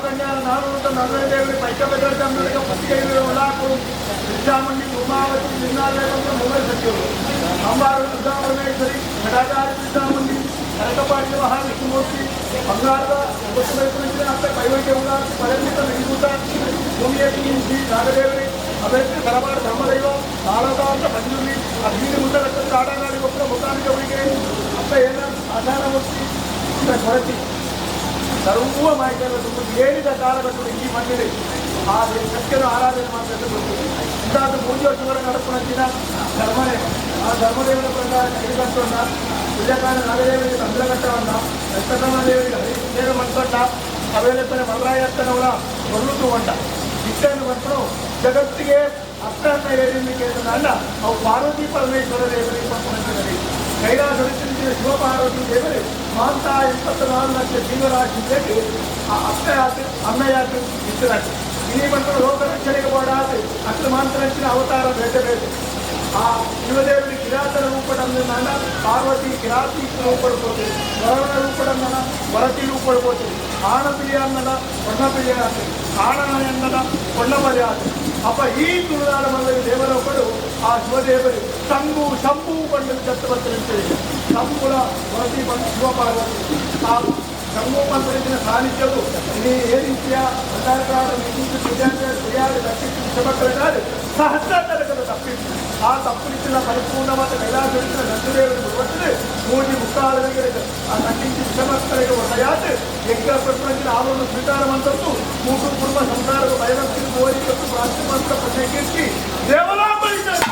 కన్యా 440 పైకబెట్టడానికి పుట్టికైన ఉలాకు విద్యామండి ఉమావతి నిన్నాలేకంగా మూల సత్యులు అంబారు దుర్గాపరమేశ్వరి గడాచారి విద్యామండి కనకపాటి మహావిష్ణుమూర్తి బంగారుగా వైపు నుంచి అంత కైవైద్యంగా పరిమిత విభూత భూమి నుంచి నాగదేవిని అభ్యర్థి ధరపాటి ధర్మదైవం నాలుగాంత పంచుని అగ్ని ముద్ద రక్తం ఆడగాడి గొప్ప ముఖానికి ఉడికే అంత ఏదైనా ఆధారమూర్తి కొరతి ಸರ್ವಮಾಯ್ಕೆಲ್ಲ ಏನಿದ ಕಾಲಘಟ್ಟಗಳು ಈ ಮಂದಿರ ಆ ಸತ್ಯದ ಆರಾಧನೆ ಮಾಡಬೇಕು ಇಂಥದ್ದು 3 ವರ್ಷಗಳ ನಡುಪುನಂಚಿನ ಧರ್ಮನೇ ಆ ಧರ್ಮದೇವನ ಪ್ರಕಾರ ಹಿಡಿದಂತೊಂಡ ವಿಜಯಕಾಲ ನಾಗದೇವರಿಗೆ ತಂತ್ರಘಟ್ಟವನ್ನ ವೆಂಕಟರಮಣದೇವರಿಗೆ ಹರಿಸೇವೆ ಮಾಡ್ಕೊಂಡ ಅವೇಲೆಪ್ಪನೆ ಮಲ್ಲರಾಯಪ್ಪನವರ ಹೊರಲು ಹೊಂಡ ಇಷ್ಟನ್ನು ಬಂದು ಜಗತ್ತಿಗೆ ಅರ್ಥನ ಏರಿಕೆ ಅಲ್ಲ ಅವು ಪಾರ್ವತಿ ಪರಮೇಶ್ವರ ದೇವರಿಗೆ ಪಂಪುನಂಚಿನಲ್ಲಿ ಕೈಲಾಸದಲ್ಲಿ ಶಿವಪಾರ್ವತಿ ದೇವರು ಮಾಂತ 24 ಲಕ್ಷ ಜೀವರಾಶಿಯಲ್ಲಿ ಆ ಅಮ್ಮಯಾತ್ರೆ ಇಷ್ಟರಾಶಿ ಇನಿ ಬಂದು ಲೋಕ ರಕ್ಷಣೆಗೆ ಓಡಾಡಿ ಅಷ್ಟು ಮಾಂತರಂಚಿನ ಅವತಾರ ಬೇಕಬೇಕು ಆ ಶಿವದೇವರಿಗೆ ಕಿರಾತನ ರೂಪಡನ್ನು ನನ್ನ ಪಾರ್ವತಿ ಕಿರಾತಿ ರೂಪಡ್ಬೋದು ವರಣ ರೂಪಡನ್ನ ವರತಿ ರೂಪಡ್ಬೋದು ಆಣಪಿಳಿಯ ಅನ್ನದ ಕೊಂಡಪಿಳಿಯ ಆಣ ಅನ್ನದ ಕೊಂಡಬಲಿ ಆತು ಅಪ್ಪ ಈ ತುಳುನಾಡ ಮಲ್ಲವಿ ದೇವರೊಬ್ಬರು ಆ ಶಿವದೇವರು ಶಂಭು ಬಂದು ದತ್ತು ಬರ್ತಾರೆ ಶಂಭುಳ ವರದಿ ಬಂದು ಶಿವಪಾರ್ವತಿ ಆ ಶಂಭು ಮಂತ್ರಿನ ಸಾನ್ನಿಧ್ಯವು ಇಡೀ ಏ ರೀತಿಯ ಅಂಧಾಕಾರ ಸರಿಯಾಗಿ ತಪ್ಪಿಸಿದರೆ ಸಹಸ್ರ ತರಗದ ತಪ್ಪಿಸಿ ಆ ತಪ್ಪಿಸಿನ ಪರಿಪೂರ್ಣವಾದ ಕೈಲಾಸವಿನ ನಂದದೇವರಿಗೆ ಬರುತ್ತದೆ 3 ಮುಕ್ತಾಲರಿಗೆ ಆ ತಗ್ಗಿಸಿ ವಿಷಮಕ್ಕಳಿಗೆ ಒಡೆಯಾದ ಯಜ್ಞ ಪ್ರಪಂಚದ ಆವರಣ ಸ್ವೀಕಾರ ಮಂತ್ರದ್ದು 3 ಕುಟುಂಬ ಸಂಸಾರದ ಭಯಭಕ್ತಿ ಗೋರಿ ಮತ್ತು ಪ್ರಾರ್ಥನೆ ಮಂತ್ರ ಪ್ರತ್ಯೇಕಿಸಿ ದೇವಲಾಂಬರಿದ್ದಾರೆ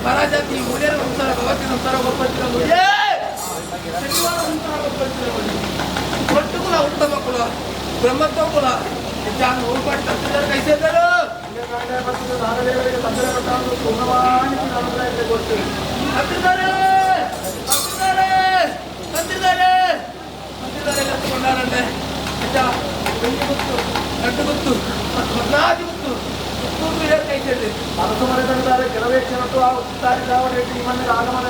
ಪರಾಜಾತಿ ಮುಡಿಯರ ಸಂಸಾರ ಭಗವತಿ ಸಂಸಾರ ಗೊತ್ತಿರ ಮುಡಿಯೇ ಶನಿವಾರ ಸಂಸಾರ ಗೊತ್ತಿರ ಮುಡಿ ಒಟ್ಟು ಕುಲ ಉತ್ತಮ ಕುಲ ಬ್ರಹ್ಮತ್ವ ಕುಲ ಜಾನ್ ಹೋಗ್ಬಾರ್ದು ತಪ್ಪಿದ್ದಾರೆ ಕೈಸಿದ್ದಾರೆ ನಾಗದೇವರಿಗೆ ತೊಂದರೆ ಕೊಟ್ಟಾಗ ಪೂರ್ಣವಾಗಿ ನಾಗರಾಜರಿಗೆ ಗೊತ್ತು ತಂದಿದ್ದಾರೆ ತಂದಿದ್ದಾರೆ ತಂದಿದ್ದಾರೆ ತಂದಿದ್ದಾರೆ ಕಟ್ಟಿಕೊಂಡಾರಂತೆ ಗಂಟು ಗೊತ್ತು ಮದ್ನಾದಿ ಗೊತ್ತು ಕೈಸಿದೆ ಅರಸು ಮನೆ ತಂದಿದ್ದಾರೆ ಕೆಲವೇ ಕ್ಷಣತ್ತು ಆ ಉತ್ತಾರಿದ್ದಾವರೆ ಈ ಮನೆ ಆಗಮನ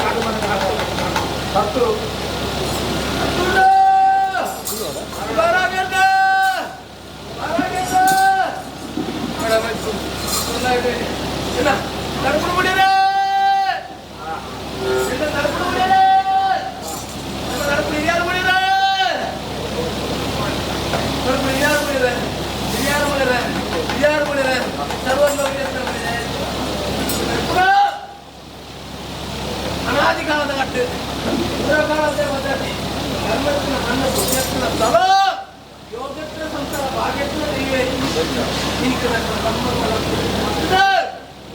ಆಗಮನ ಭಕ್ತರು ತಡ್ಕೊಂಡು ಬಿಡಿರ ತಡ್ಕೊಂಡು ಬಿಡಿರ ತಡ್ಕೊಂಡು ಹಿರಿಯಾರು ಬಿಡಿರ ತಡ್ಕೊಂಡು ಹಿರಿಯಾರು ಬಿಡಿರ ಹಿರಿಯಾರು ಬಿಡಿರ ಹಿರಿಯಾರು ಬಿಡಿರ ಸರ್ವಸ್ವ ಅನಾದಿ ಕಾಲದ ಕಟ್ಟು ಕಾಲದ ಮದ್ದಾತಿ ಧರ್ಮತ್ತಿನ ಮಣ್ಣ ಪುಣ್ಯತ್ತಿನ ಸ್ಥಳ ಯೋಗತ್ರ ಸಂಸಾರ ಭಾಗ್ಯತ್ರ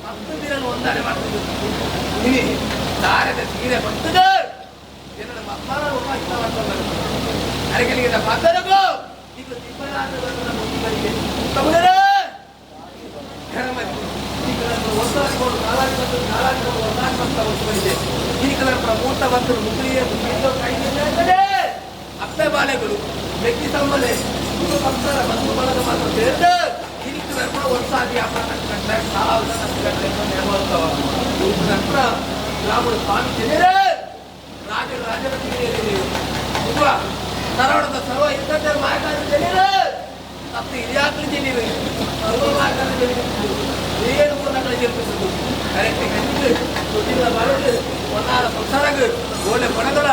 ಹತ್ತು ದಿನ ಒಂದಾನೆ ಮಾಡ್ತಿದ್ದು ಇನಿ ದಾರದ ಸೀರೆ ಬರ್ತದೆ ಜನರ ಮಕ್ಕಳ ಉಪಯುಕ್ತ ಮಾಡ್ಕೊಂಡು ಅರಕೆಲಿಗೆ ಮಾತಾಡಬೇಕು ಈಗ ದಿಬ್ಬರಾಜರನ್ನ ಮುಗಿಬರಿಗೆ ತಮಿಳರೇ ಒಂದಾಡಿಕೊಂಡು ನಾಲಾಗಿಕೊಂಡು ಒಂದಾಡ್ಕೊಂತ ಹೊಸಬರಿದೆ ಈ ಕಲರ್ ಮೂಟ ಬಂದರು ಮುಗಿಲಿಗೆ ಕೈಗೆ ಅಪ್ಪೆ ಬಾಳೆಗಳು ವ್ಯಕ್ತಿ ಸಂಬಂಧ ಸಂಸಾರ ಬಂಧು ಬಳಗ ಮಾತ್ರ ಸೇರಿದ ಇದಕ್ಕೆ ಕೂಡ ಒಂದ್ಸಾರಿ ಅಪ್ಪನ ನಂತರ ರಾಮುಡು ಸ್ವಾಮಿ ಜನರೇ ರಾಜರ ಸರವಣದ ಸರ್ವ ಇದ್ದ ಮಾಯಕಾರಿ ಜನರೇ ತಪ್ಪು ಹಿರಿಯಾಕಲಿ ಜನರು ಸರ್ವ ಮಾಯಕಾರಿ ಜನರು ಏನು ಗುಣಗಳು ಜರುಗಿಸುದು ಕರೆಕ್ಟ್ ದುಡ್ಡಿನ ಬರೋದು ಒಂದಾದ ಸಂಸಾರಗಳು ಒಳ್ಳೆ ಬಣ್ಣಗಳ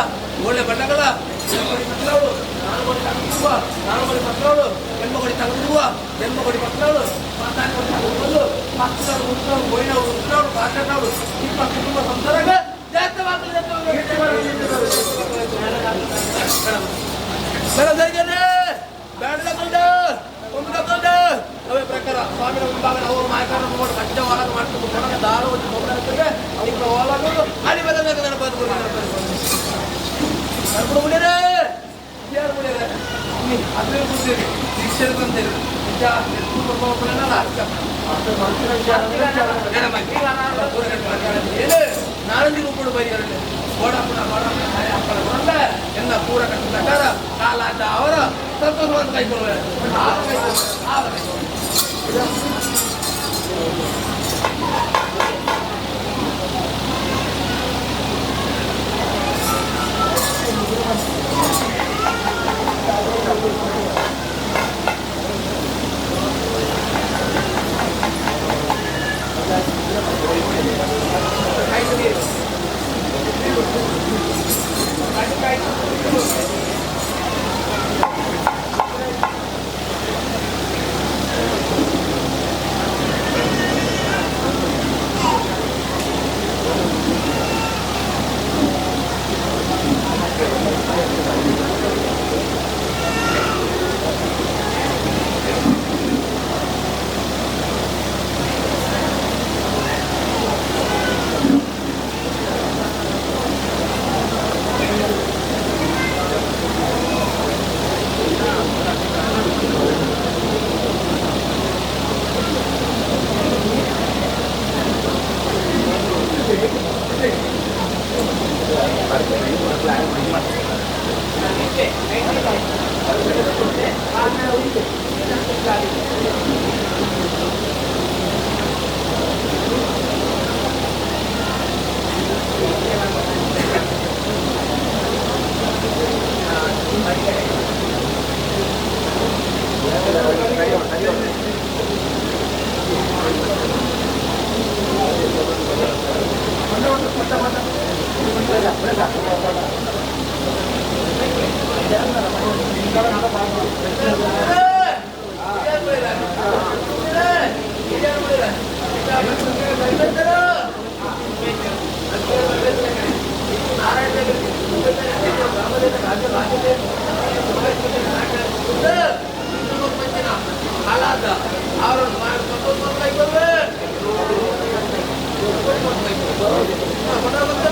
ಮಕ್ಕಳು ನಾಲ್ಕು ತಗೊಂಡಿರುವ ನಾಲ್ಕು ಮಕ್ಕಳು ಹೆಣ್ಮಗಡಿ ತಗೊಂಡಿರುವ ಹೆಣ್ಮಗಡಿ ಮಕ್ಕಳು ಮಾತಾಡ್ಕೊಂಡು ತಗೊಂಡು ಮಕ್ಕಳು ಮುಟ್ಟೋರು ಗೋಯಿನವರು ಮುಟ್ಟೋರು ಮಾತಾಡೋರು ನಿಮ್ಮ ಕುಟುಂಬ ಸಂಸಾರಗ ಜಾಸ್ತಿ ಬೇಡಕೊಂಡು ಒಮ್ಮಿಕೊಂಡು ಅವೇ ಪ್ರಕಾರ ಸ್ವಾಮಿನ ಮುಂಭಾಗ ಅವರು ಮಾಯಕಾರ ನೋಡಿ ಕಚ್ಚ ಹೊರಗ ಮಾಡ್ಕೊಂಡು ಕೊಡಗ ದಾರ ಒಂದು ಹೋಗ್ತಾರೆ ಈಗ ಹೊಲಗಳು ಅಡಿ ಬದಲಾಗ ನೆನಪು ನಡ್ಕೊಂಡು ಬಿಡಿರೇ ಯಾರು ಬಿಡಿರ ಅದೇ ಬಿಡ್ತೀರಿ ಶಿಕ್ಷಣ ಬಂದಿರಿ ನಾನಂದಿ ಕೂಡ ಬರೀರಲ್ಲಿ ಓಡಾಪುಡ ಎಲ್ಲ ಪೂರ ಕಟ್ಟಿದ ಕಾಲ ಅಂತ ಅವರ ಸಂತೋಷವನ್ನು ಕೈಗೊಳ್ಳುವ ಬರ್ತಾರೆ